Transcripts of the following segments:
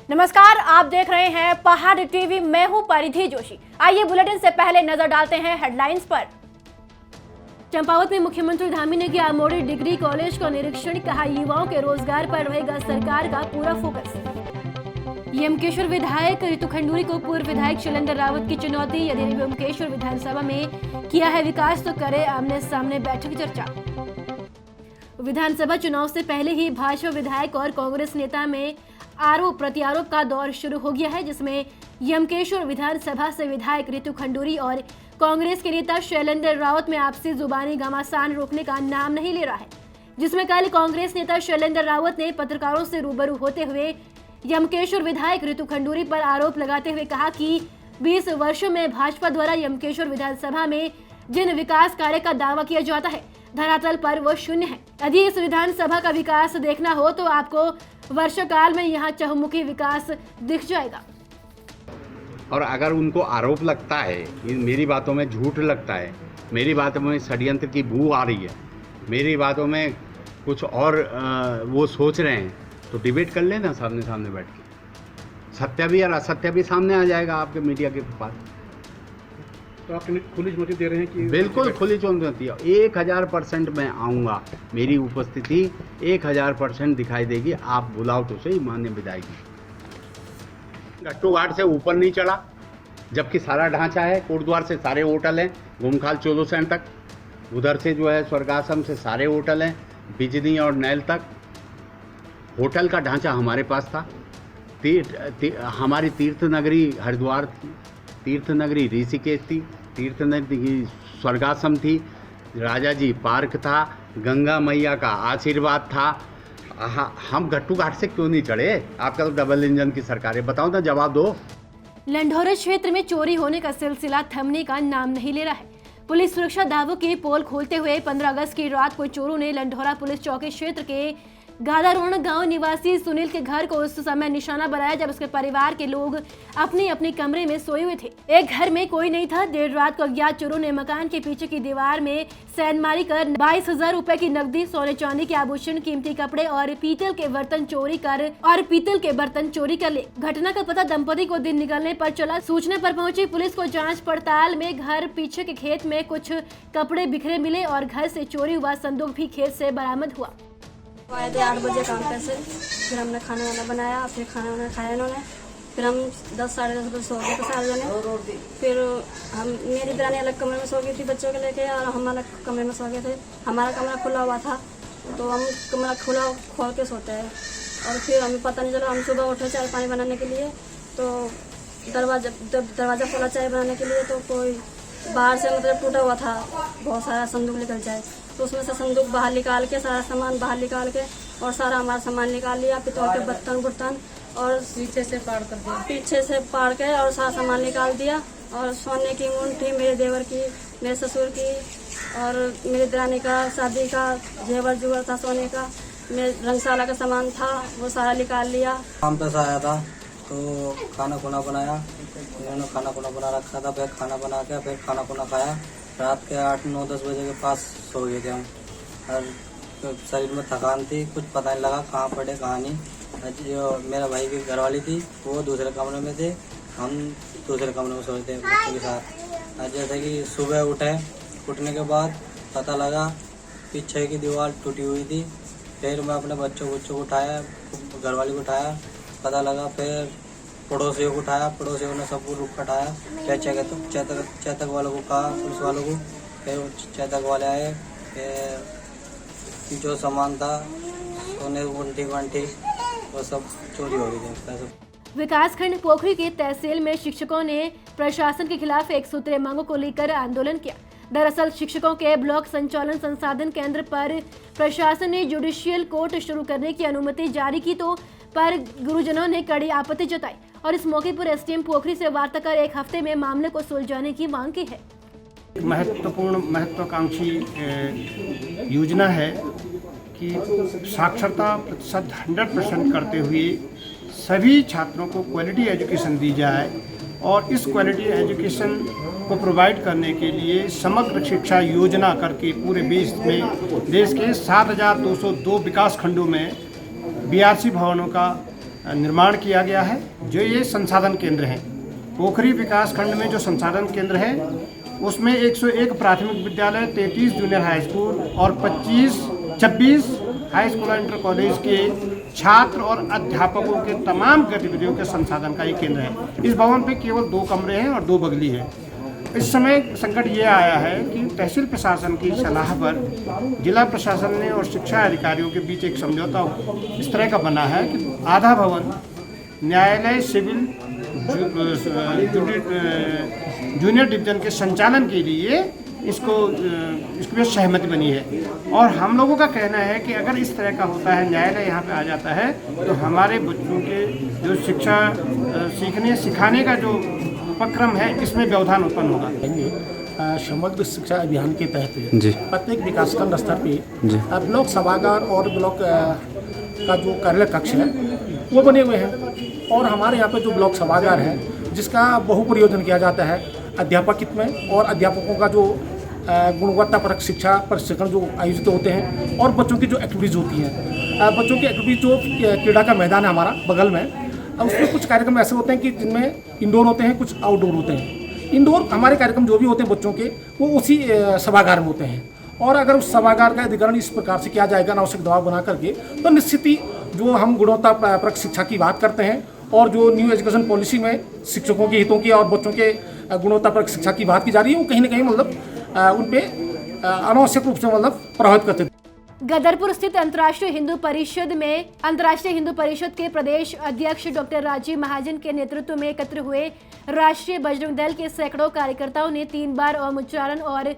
नमस्कार, आप देख रहे हैं पहाड़ टीवी। मैं हूं परिधि जोशी। आइए बुलेटिन से पहले नजर डालते हैं हेडलाइंस पर। चंपावत में मुख्यमंत्री धामी ने किया मोड़ी डिग्री कॉलेज का निरीक्षण। कहा, युवाओं के रोजगार पर रहेगा सरकार का पूरा फोकस। यमकेश्वर विधायक रितु खंडूरी को पूर्व विधायक शैलेंद्र रावत की चुनौती। यदि यमकेश्वर विधानसभा में किया है विकास तो करे आमने सामने बैठक चर्चा। विधानसभा चुनाव से पहले ही भाजपा विधायक और कांग्रेस नेता में आरोप प्रत्यारोप का दौर शुरू हो गया है, जिसमें यमकेश्वर विधानसभा से विधायक रितु खंडूरी और कांग्रेस के नेता शैलेंद्र रावत में आपसी जुबानी घमासान रोकने का नाम नहीं ले रहा है। जिसमें कल कांग्रेस नेता शैलेंद्र रावत ने पत्रकारों से रूबरू होते हुए यमकेश्वर विधायक रितु खंडूरी पर आरोप लगाते हुए कहा कि 20 वर्षों में भाजपा द्वारा यमकेश्वर विधानसभा में जिन विकास कार्य का दावा किया जाता है, धरातल पर वो शून्य है। यदि इस विधानसभा का विकास देखना हो तो आपको वर्षकाल में यहाँ चहुमुखी विकास दिख जाएगा। और अगर उनको आरोप लगता है, मेरी बातों में झूठ लगता है, मेरी बातों में षड्यंत्र की बू आ रही है, मेरी बातों में कुछ और वो सोच रहे हैं, तो डिबेट कर लेना सामने सामने बैठ के। सत्य भी और असत्य भी सामने आ जाएगा आपके मीडिया के पास। तो आप खुली चुनौती दे रहे हैं कि? बिल्कुल खुली चुनौती है। 1000% मैं आऊँगा, मेरी उपस्थिति 1000% दिखाई देगी। आप बुलाओ तो सही मान्य विधायक। गट्टू घाट से ऊपर नहीं चढ़ा, जबकि सारा ढांचा है। कोटद्वार से सारे होटल हैं, घूमखाल चोलोसैन तक, उधर से जो है स्वर्गाश्रम से सारे होटल हैं, बिजनी और नैल तक। होटल का ढांचा हमारे पास था। हमारी तीर्थ नगरी हरिद्वार थी, तीर्थ नगरी ऋषिकेश थी, तीर्थ नगरी स्वर्गाश्रम थी, राजा जी पार्क था, गंगा मैया का आशीर्वाद था। हम गट्टू घाट से क्यों नहीं चढ़े? आपका तो डबल इंजन की सरकार है, बताओ ना, जवाब दो। लंढौरा क्षेत्र में चोरी होने का सिलसिला थमने का नाम नहीं ले रहा है। पुलिस सुरक्षा दावों की पोल खोलते हुए 15 अगस्त की रात को चोरों ने लंढौरा पुलिस चौकी क्षेत्र के गादारोण गांव निवासी सुनील के घर को उस समय निशाना बनाया जब उसके परिवार के लोग अपने अपने कमरे में सोए हुए थे। एक घर में कोई नहीं था। देर रात को अज्ञात चोरों ने मकान के पीछे की दीवार में सैनमारी कर 22,000 रुपए की नकदी, सोने चांदी के आभूषण, कीमती कपड़े और पीतल के बर्तन चोरी कर ले। घटना का पता दंपति को दिन निकलने पर चला। सूचना पर पहुंची पुलिस को जांच पड़ताल में घर पीछे के खेत में कुछ कपड़े बिखरे मिले और घर से चोरी हुआ संदूक भी खेत से बरामद हुआ। आए थे 8 बजे काम पे से, फिर हमने खाना वाना बनाया, फिर खाना वाना खाया इन्होंने। फिर हम 10 साढ़े 10 बजे सो गए थे सारे जने। फिर हम मेरी दरानी अलग कमरे में सो गई थी बच्चों के लेके, और हम अलग कमरे में सो गए थे। हमारा कमरा खुला हुआ था, तो हम कमरा खुला खोल के सोते हैं। और फिर हमें पता नहीं चला। हम सुबह उठे चाय पानी बनाने के लिए, तो दरवाज़ा खोला चाय बनाने के लिए, तो कोई बाहर से मतलब टूटा हुआ था, बहुत सारा संदूक निकल जाए, तो उसमें से संदूक बाहर निकाल के, सारा सामान बाहर निकाल के, और सारा हमारा सामान निकाल लिया, पितौल के बर्तन और पीछे से पाड़ के और सारा सामान निकाल दिया। और सोने की अंगूठी मेरे देवर की, मेरे ससुर की और मेरी दरानी का शादी का जेवर जुवर था सोने का, मेरे रंगशाला का सामान था, वो सारा निकाल लिया। काम पे से आया था तो खाना खुना बनाया, इन्होंने खाना खुना बना रखा था। फिर खाना बना के फिर खाना खुना खाया। रात के 8, 9, 10 बजे के पास सो गए थे हम। और शरीर में थकान थी, कुछ पता नहीं लगा कहाँ पड़े कहाँ नहीं। जो मेरा भाई की घरवाली थी वो दूसरे कमरे में थे, हम दूसरे कमरे में सोए थे बच्चों के साथ। जैसे कि सुबह उठने के बाद पता लगा पीछे की दीवार टूटी हुई थी। फिर मैं अपने बच्चों को उठाया, घरवाली को उठाया, पता लगा। फिर पड़ोसियों को उठाया, पड़ोसियों ने सबको रुक कटाया। चेतक वालों को कहा, पुलिस वालों को। फिर चेतक वाले आए, फिर जो सामान था सोने वंटी वो सब चोरी हो गई थी। विकासखंड पोखरी की तहसील में शिक्षकों ने प्रशासन के खिलाफ एक सूत्रीय मांगों को लेकर आंदोलन किया। दरअसल शिक्षकों के ब्लॉक संचालन संसाधन केंद्र पर प्रशासन ने जुडिशियल कोर्ट शुरू करने की अनुमति जारी की, तो पर गुरुजनों ने कड़ी आपत्ति जताई और इस मौके पर एसडीएम पोखरी से वार्ता कर 1 हफ्ते में मामले को सुलझाने की मांग की है। महत्वाकांक्षी योजना है कि साक्षरता प्रतिशत 100% करते हुए सभी छात्रों को क्वालिटी एजुकेशन दी जाए, और इस क्वालिटी एजुकेशन को प्रोवाइड करने के लिए समग्र शिक्षा योजना करके पूरे देश के 7,202 विकास खंडों में 82 भवनों का निर्माण किया गया है। जो ये संसाधन केंद्र हैं, पोखरी विकास खंड में जो संसाधन केंद्र है उसमें 101 प्राथमिक विद्यालय, 33 जूनियर हाई स्कूल और 26 हाई स्कूल और इंटर कॉलेज के छात्र और अध्यापकों के तमाम गतिविधियों के संसाधन का ये केंद्र है। इस भवन पे केवल 2 कमरे हैं और 2 बगली है। इस समय संकट ये आया है कि तहसील प्रशासन की सलाह पर जिला प्रशासन ने और शिक्षा अधिकारियों के बीच एक समझौता इस तरह का बना है कि आधा भवन न्यायालय, सिविल, जूनियर डिवीजन के संचालन के लिए इसकी सहमति बनी है। और हम लोगों का कहना है कि अगर इस तरह का होता है, न्यायालय यहाँ पे आ जाता है, तो हमारे बच्चों के जो शिक्षा सीखने सिखाने का जो उपक्रम है इसमें व्यवधान उत्पन्न होगा। समग्र शिक्षा अभियान के तहत प्रत्येक विकासखंड स्तर पे ब्लॉक सभागार और ब्लॉक का जो कार्यालय कक्ष है वो बने हुए हैं। और हमारे यहाँ पे जो ब्लॉक सभागार है जिसका बहुप्रयोजन किया जाता है अध्यापक हित में, और अध्यापकों का जो गुणवत्तापरक शिक्षा प्रशिक्षण जो आयोजित होते हैं और बच्चों की जो एक्टिविटीज़ होती हैं, बच्चों की एक्टिविटीज जो क्रीड़ा का मैदान है हमारा बगल में, उसमें कुछ कार्यक्रम ऐसे होते हैं कि जिनमें इंडोर होते हैं, कुछ आउटडोर होते हैं। इंडोर हमारे कार्यक्रम जो भी होते हैं बच्चों के वो उसी सभागार में होते हैं। और अगर उस सभागार का अधिग्रहण इस प्रकार से किया जाएगा अनावश्यक दबाव बना करके, तो निश्चित ही जो हम गुणवत्तापरक शिक्षा की बात करते हैं और जो न्यू एजुकेशन पॉलिसी में शिक्षकों के हितों की और बच्चों के गुणवत्तापरक शिक्षा की बात की जा रही है, वो कहीं ना कहीं मतलब उन पे अनावश्यक रूप से मतलब प्रभावित करते हैं। गदरपुर स्थित अंतर्राष्ट्रीय हिंदू परिषद के प्रदेश अध्यक्ष डॉक्टर राजीव महाजन के नेतृत्व में एकत्र हुए राष्ट्रीय बजरंग दल के सैकड़ों कार्यकर्ताओं ने 3 बार ओम उच्चारण और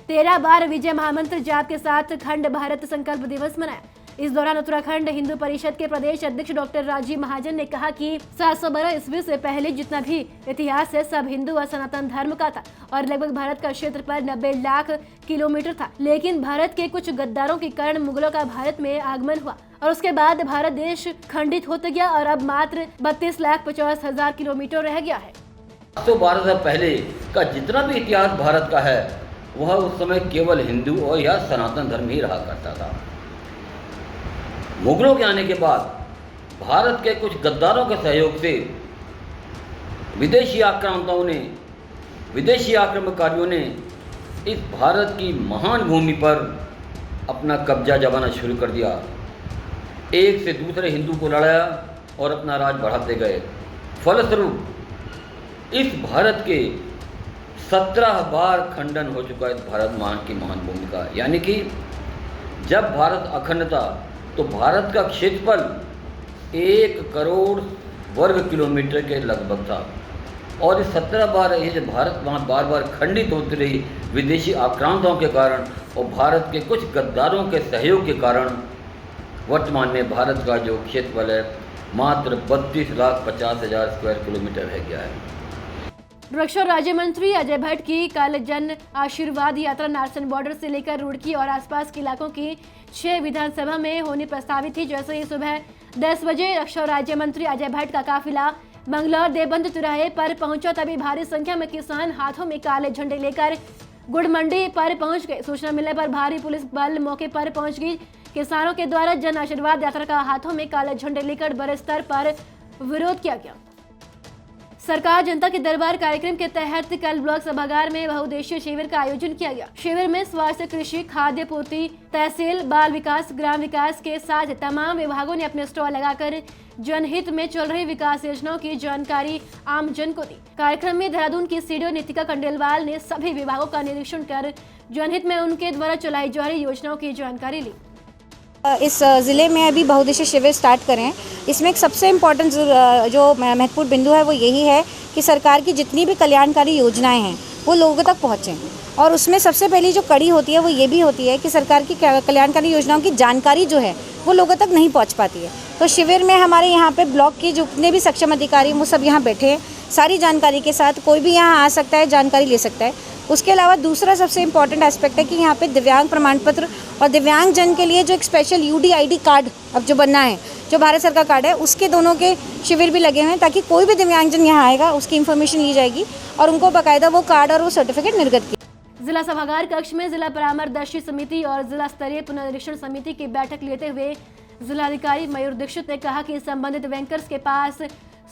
13 बार विजय महामंत्र जाप के साथ अखंड भारत संकल्प दिवस मनाया। इस दौरान उत्तराखंड हिंदू परिषद के प्रदेश अध्यक्ष डॉक्टर राजीव महाजन ने कहा कि 712 ईस्वी से पहले जितना भी इतिहास है सब हिंदू और सनातन धर्म का था और लगभग भारत का क्षेत्र पर 90 लाख किलोमीटर था। लेकिन भारत के कुछ गद्दारों के कारण मुगलों का भारत में आगमन हुआ और उसके बाद भारत देश खंडित होता गया और अब मात्र 32,50,000 किलोमीटर रह गया है। 712 साल पहले का जितना भी इतिहास भारत का है वह उस समय केवल हिंदू और या सनातन धर्म ही रहा करता था। मुगलों के आने के बाद भारत के कुछ गद्दारों के सहयोग से विदेशी आक्रमणकारियों ने इस भारत की महान भूमि पर अपना कब्जा जमाना शुरू कर दिया। एक से दूसरे हिंदू को लड़ाया और अपना राज बढ़ाते गए। फलस्वरूप इस भारत के 17 बार खंडन हो चुका है इस भारत की महान भूमि का। यानी कि जब भारत अखंड था तो भारत का क्षेत्रफल 1 करोड़ वर्ग किलोमीटर के लगभग था और इस 17 बार ये जो भारत वहाँ बार बार खंडित होती रही विदेशी आक्रांताओं के कारण और भारत के कुछ गद्दारों के सहयोग के कारण वर्तमान में भारत का जो क्षेत्रफल है मात्र 32,50,000 स्क्वायर किलोमीटर रह गया है। रक्षा राज्य मंत्री अजय भट्ट की कल जन आशीर्वाद यात्रा नारसन बॉर्डर से लेकर रुड़की और आसपास के इलाकों की 6 विधानसभा में होनी प्रस्तावित थी। जैसे ही सुबह 10 बजे रक्षा राज्य मंत्री अजय भट्ट का काफिला मंगलौर देवबंद तिराहे पर पहुंचा, तभी भारी संख्या में किसान हाथों में काले झंडे लेकर गुड़ मंडी पर पहुंच गए। सूचना मिलने पर भारी पुलिस बल मौके पर पहुंच गई। किसानों के द्वारा जन आशीर्वाद यात्रा का हाथों में काले झंडे लेकर बड़े स्तर पर विरोध किया गया। सरकार जनता के दरबार कार्यक्रम के तहत कल ब्लॉक सभागार में बहुउद्देशीय शिविर का आयोजन किया गया। शिविर में स्वास्थ्य, कृषि, खाद्य पूर्ति, तहसील, बाल विकास, ग्राम विकास के साथ तमाम विभागों ने अपने स्टॉल लगाकर जनहित में चल रही विकास योजनाओं की जानकारी आम जन को दी। कार्यक्रम में देहरादून की सीडीओ नितिका खंडेलवाल ने सभी विभागों का निरीक्षण कर जनहित में उनके द्वारा चलाई जा रही योजनाओं की जानकारी ली। इस ज़िले में अभी बहुउद्देशीय शिविर स्टार्ट करें। इसमें एक सबसे इम्पोर्टेंट जो महत्वपूर्ण बिंदु है वो यही है कि सरकार की जितनी भी कल्याणकारी योजनाएं हैं वो लोगों तक पहुँचें। और उसमें सबसे पहली जो कड़ी होती है वो ये भी होती है कि सरकार की कल्याणकारी योजनाओं की जानकारी जो है वो लोगों तक नहीं पहुँच पाती है। तो शिविर में हमारे यहाँ पे ब्लॉक के जितने भी सक्षम अधिकारी वो सब यहाँ बैठे हैं, सारी जानकारी के साथ कोई भी यहाँ आ सकता है, जानकारी ले सकता है। उसके अलावा दूसरा सबसे इम्पॉर्टेंट एस्पेक्ट है कि यहाँ पे दिव्यांग प्रमाण पत्र और दिव्यांग जन के लिए जो एक स्पेशल UDID कार्ड अब जो बनना है, जो भारत सरकार कार्ड है, उसके दोनों के शिविर भी लगे हुए हैं ताकि कोई भी दिव्यांग जन यहाँ आएगा उसकी इन्फॉर्मेशन ली जाएगी और उनको बाकायदा वो कार्ड और वो सर्टिफिकेट निर्गत की। जिला सभागार कक्ष में जिला परामर्शदर्शी समिति और जिला स्तरीय पुनरीक्षण समिति की बैठक लेते हुए जिलाधिकारी मयूर दीक्षित ने कहा कि संबंधित बैंकर्स के पास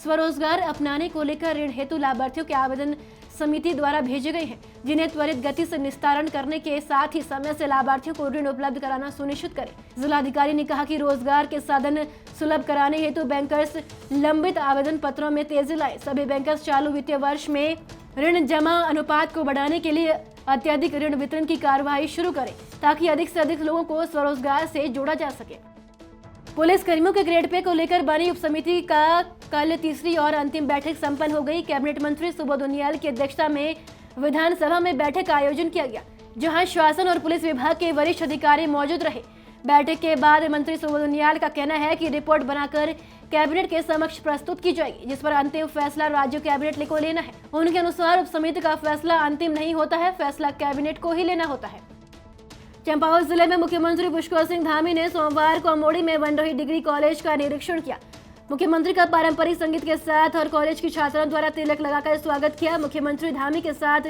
स्वरोजगार अपनाने को लेकर ऋण हेतु लाभार्थियों के आवेदन समिति द्वारा भेजे गए हैं, जिन्हें त्वरित गति से निस्तारण करने के साथ ही समय से लाभार्थियों को ऋण उपलब्ध कराना सुनिश्चित करें। जिलाधिकारी ने कहा कि रोजगार के साधन सुलभ कराने हेतु बैंकर्स लंबित आवेदन पत्रों में तेजी लाए। सभी बैंकर्स चालू वित्तीय वर्ष में ऋण जमा अनुपात को बढ़ाने के लिए अत्यधिक ऋण वितरण की कार्यवाही शुरू करें, ताकि अधिक से अधिक लोगों को स्वरोजगार से जोड़ा जा सके। पुलिस कर्मियों के ग्रेड पे को लेकर बनी उप समिति का कल तीसरी और अंतिम बैठक संपन्न हो गई। कैबिनेट मंत्री सुबोध उनियाल की अध्यक्षता में विधानसभा में बैठक का आयोजन किया गया, जहां शासन और पुलिस विभाग के वरिष्ठ अधिकारी मौजूद रहे। बैठक के बाद मंत्री सुबोध उनियाल का कहना है कि रिपोर्ट बनाकर कैबिनेट के समक्ष प्रस्तुत की जाएगी, जिस पर अंतिम फैसला राज्य कैबिनेट को लेना है। उनके अनुसार उप समिति का फैसला अंतिम नहीं होता है, फैसला कैबिनेट को ही लेना होता है। चंपावत जिले में मुख्यमंत्री पुष्कर सिंह धामी ने सोमवार को अमोड़ी में बन रही डिग्री कॉलेज का निरीक्षण किया। मुख्यमंत्री का पारंपरिक संगीत के साथ और कॉलेज की छात्राओं द्वारा तिलक लगाकर स्वागत किया। मुख्यमंत्री धामी के साथ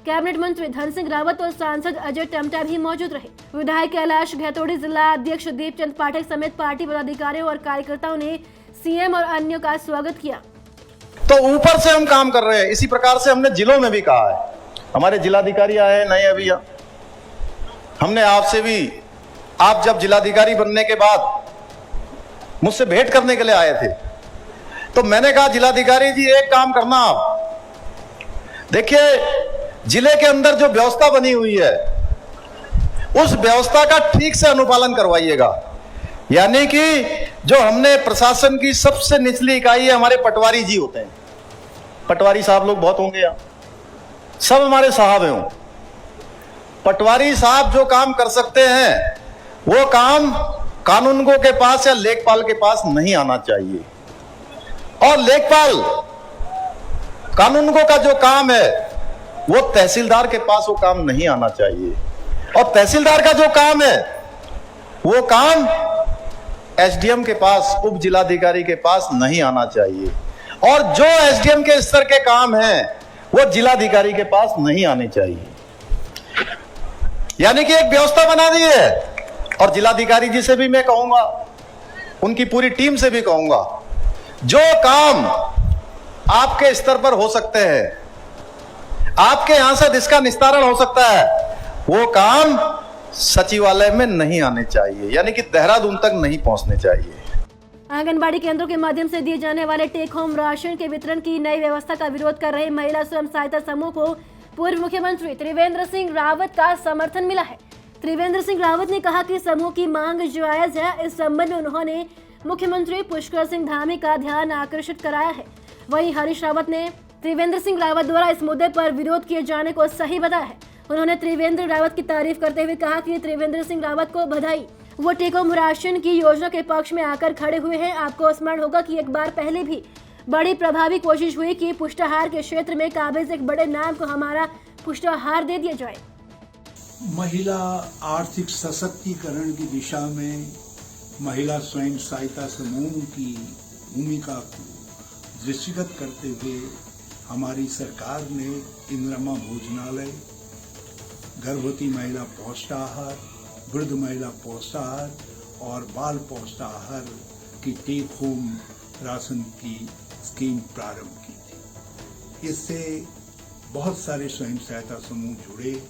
कैबिनेट मंत्री धन सिंह रावत और सांसद अजय टमटा भी मौजूद रहे। विधायक कैलाश गहतोड़ी, जिला अध्यक्ष दीपचंद पाठक समेत पार्टी पदाधिकारियों और कार्यकर्ताओं ने सीएम और अन्यों का स्वागत किया। तो ऊपर से हम काम कर रहे हैं, इसी प्रकार से हमने जिलों में भी कहा है। हमारे जिलाधिकारी आए नए अभी, हमने आपसे भी, आप जब जिलाधिकारी बनने के बाद मुझसे भेंट करने के लिए आए थे, तो मैंने कहा जिलाधिकारी जी एक काम करना, आप देखिए जिले के अंदर जो व्यवस्था बनी हुई है उस व्यवस्था का ठीक से अनुपालन करवाइएगा। यानी कि जो हमने प्रशासन की सबसे निचली इकाई है, हमारे पटवारी जी होते हैं, पटवारी साहब लोग बहुत होंगे यहाँ, सब हमारे साहब हैं। पटवारी साहब जो काम कर सकते हैं वो काम कानूनगो के पास या लेखपाल के पास नहीं आना चाहिए, और लेखपाल कानूनगो का जो काम है वो तहसीलदार के पास वो काम नहीं आना चाहिए, और तहसीलदार का जो काम है वो काम एसडीएम के पास, उप जिलाधिकारी के पास नहीं आना चाहिए, और जो एसडीएम के स्तर के काम है वो जिलाधिकारी के पास नहीं आने चाहिए। यानी कि एक व्यवस्था बना दी है। और जिलाधिकारी जी से भी मैं कहूंगा, उनकी पूरी टीम से भी कहूंगा, जो काम आपके स्तर पर हो सकते हैं, आपके यहां से जिसका निस्तारण हो सकता है, वो काम सचिवालय में नहीं आने चाहिए, यानी कि देहरादून तक नहीं पहुंचने चाहिए। आंगनबाड़ी केंद्रों के माध्यम से दिए जाने वाले टेक होम राशन के वितरण की नई व्यवस्था का विरोध कर रहे महिला स्वयं सहायता समूह को पूर्व मुख्यमंत्री त्रिवेंद्र सिंह रावत का समर्थन मिला है। त्रिवेंद्र सिंह रावत ने कहा कि समूह की मांग जायज है। इस संबंध में उन्होंने मुख्यमंत्री पुष्कर सिंह धामी का ध्यान आकर्षित कराया है। वहीं हरीश रावत ने त्रिवेंद्र सिंह रावत द्वारा इस मुद्दे पर विरोध किए जाने को सही बताया है। उन्होंने त्रिवेंद्र रावत की तारीफ करते हुए कहा कि त्रिवेंद्र सिंह रावत को बधाई, वो टेक होम राशन की योजना के पक्ष में आकर खड़े हुए हैं। आपको स्मरण होगा कि एक बार पहले भी बड़ी प्रभावी कोशिश हुई कि पुष्टाहार के क्षेत्र में काबिज एक बड़े नाम को हमारा पुष्टाहार दे दिया जाए। महिला आर्थिक सशक्तिकरण की दिशा में महिला स्वयं सहायता समूह की भूमिका को दृष्टिगत करते हुए हमारी सरकार ने इंदिरा भोजनालय, गर्भवती महिला पौष्टाहार, वृद्ध महिला पौष्टाहार और बाल पौष्टाहार की टेक होम राशन की स्कीम प्रारंभ की थी। इससे बहुत सारे स्वयं सहायता समूह जुड़े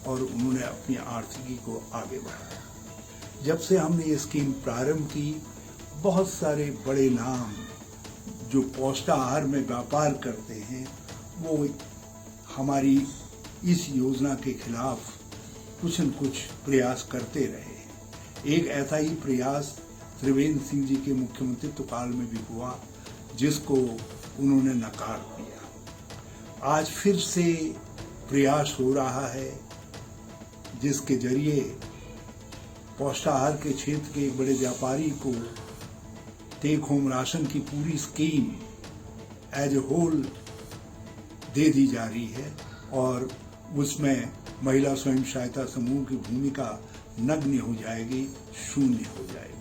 और उन्होंने अपनी आर्थिकी को आगे बढ़ाया। जब से हमने ये स्कीम प्रारंभ की, बहुत सारे बड़े नाम जो पौष्टाहार में व्यापार करते हैं वो हमारी इस योजना के खिलाफ कुछ न कुछ प्रयास करते रहे हैं। एक ऐसा ही प्रयास त्रिवेंद्र सिंह जी के मुख्यमंत्रित्व काल में भी हुआ, जिसको उन्होंने नकार दिया। आज फिर से प्रयास हो रहा है, जिसके जरिए पौष्टाहार के क्षेत्र के एक बड़े व्यापारी को टेक होम राशन की पूरी स्कीम एज ए होल दे दी जा रही है, और उसमें महिला स्वयं सहायता समूह की भूमिका नगण्य हो जाएगी, शून्य हो जाएगी।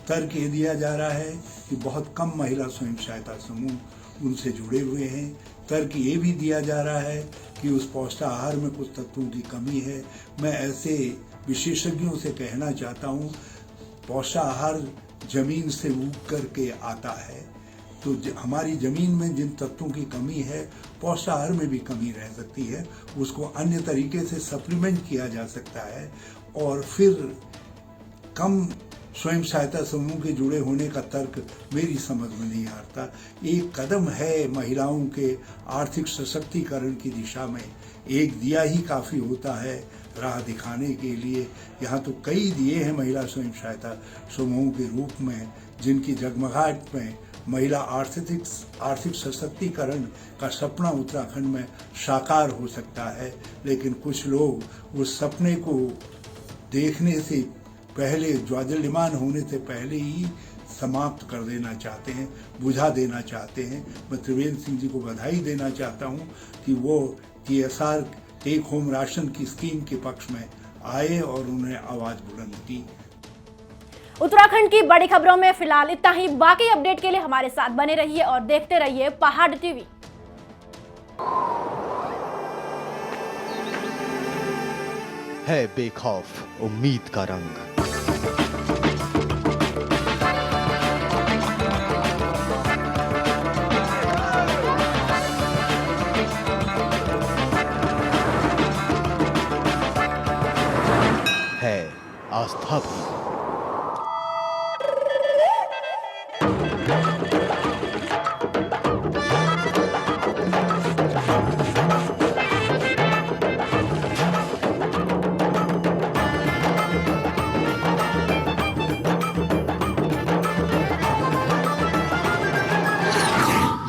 तर्क ये दिया जा रहा है कि बहुत कम महिला स्वयं सहायता समूह उनसे जुड़े हुए हैं। तर्क ये भी दिया जा रहा है कि उस पौष्टाहार में कुछ तत्वों की कमी है। मैं ऐसे विशेषज्ञों से कहना चाहता हूँ, पौष्टाहार जमीन से उग करके आता है, तो हमारी जमीन में जिन तत्वों की कमी है पौष्टाहार में भी कमी रह सकती है, उसको अन्य तरीके से सप्लीमेंट किया जा सकता है। और फिर कम स्वयं सहायता समूह के जुड़े होने का तर्क मेरी समझ में नहीं आता। एक कदम है महिलाओं के आर्थिक सशक्तिकरण की दिशा में, एक दिया ही काफ़ी होता है राह दिखाने के लिए। यहाँ तो कई दिए हैं महिला स्वयं सहायता समूह के रूप में, जिनकी जगमगाहट में महिला आर्थिक सशक्तिकरण का सपना उत्तराखंड में साकार हो सकता है। लेकिन कुछ लोग उस सपने को देखने से पहले, ज्वाज्वल्यमान होने से पहले ही समाप्त कर देना चाहते हैं, बुझा देना चाहते हैं। मैं त्रिवेंद्र सिंह जी को बधाई देना चाहता हूं कि वो TSR टेक होम राशन की स्कीम के पक्ष में आए और उन्होंने आवाज बुलंद की। उत्तराखंड की बड़ी खबरों में फिलहाल इतना ही। बाकी अपडेट के लिए हमारे साथ बने रहिए और देखते रहिए पहाड़ टीवी। है बेखौफ उम्मीद का रंग। है आस्था भी।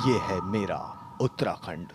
ये है मेरा उत्तराखंड।